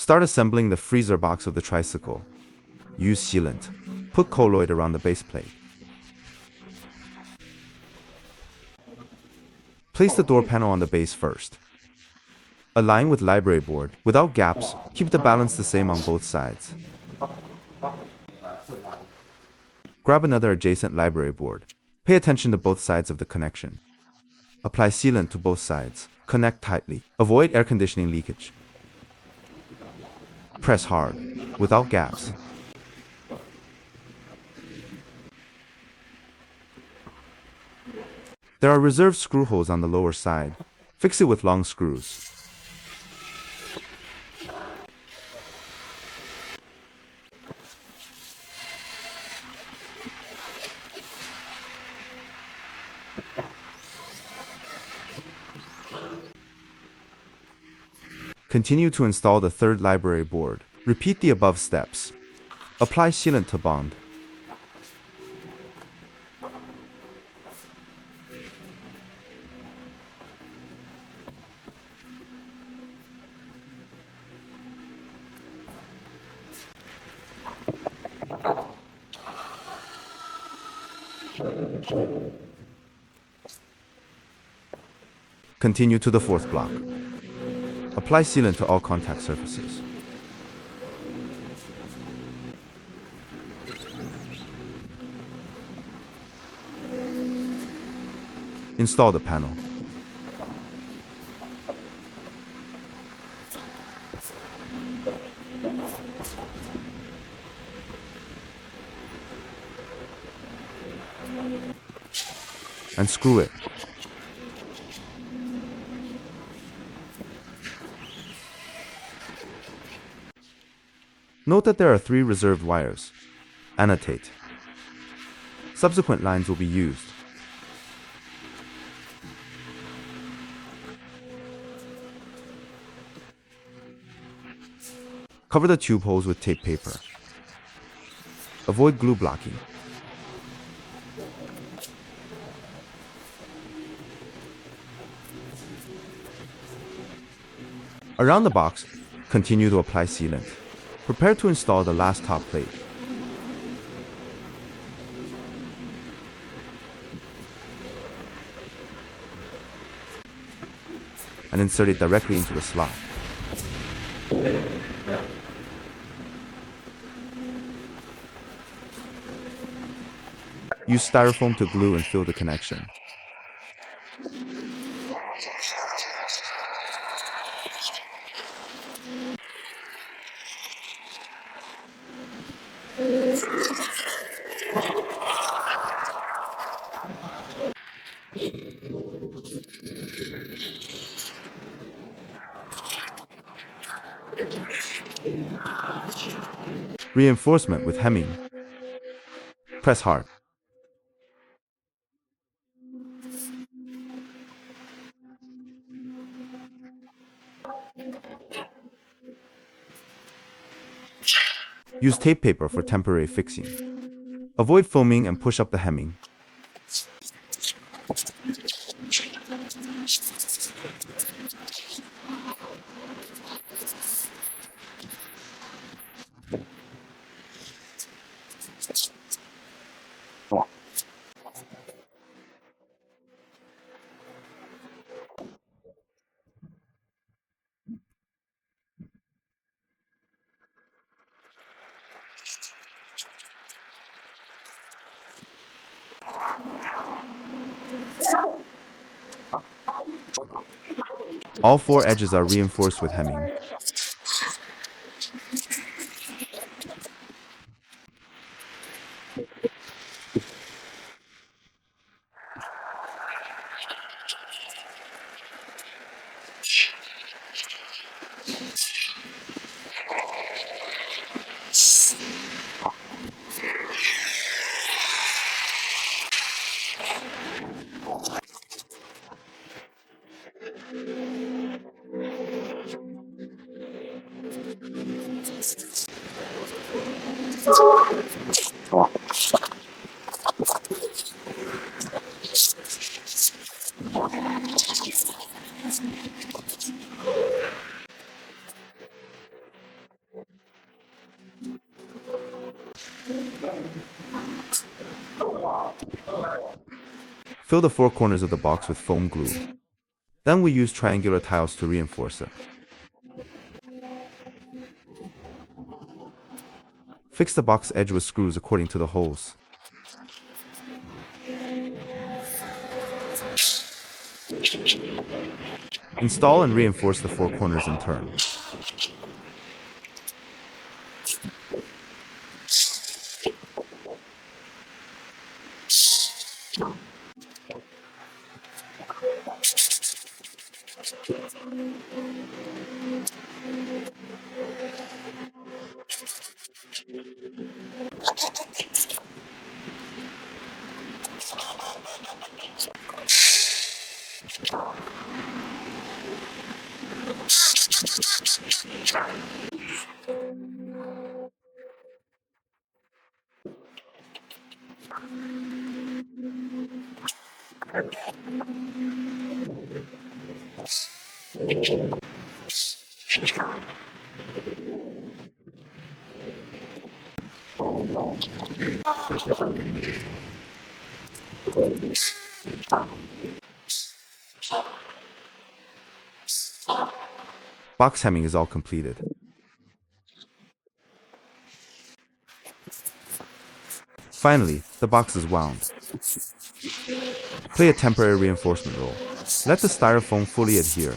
Start assembling the freezer box of the tricycle. Use sealant. Put colloid around the base plate. Place the door panel on the base first. Align with library board. Without gaps, keep the balance the same on both sides. Grab another adjacent library board. Pay attention to both sides of the connection. Apply sealant to both sides. Connect tightly. Avoid air conditioning leakage. Press hard, without gaps. There are reserved screw holes on the lower side. Fix it with long screws. Continue to install the third library board. Repeat the above steps. Apply sealant to bond. Continue to the fourth block. Apply sealant to all contact surfaces. Install the panel. And screw it. Note that there are 3 reserved wires. Annotate. Subsequent lines will be used. Cover the tube holes with tape paper. Avoid glue blocking. Around the box, continue to apply sealant. Prepare to install the last top plate. And insert it directly into the slot. Use styrofoam to glue and fill the connection. Reinforcement with hemming. Press hard. Use tape paper for temporary fixing. Avoid foaming and push up the hemming. All 4 edges are reinforced with hemming. Fill the four corners of the box with foam glue. Then we use triangular tiles to reinforce it. Fix the box edge with screws according to the holes. Install and reinforce the four corners in turn. Box hemming is all completed. Finally, the box is wound. Play a temporary reinforcement roll. Let the styrofoam fully adhere.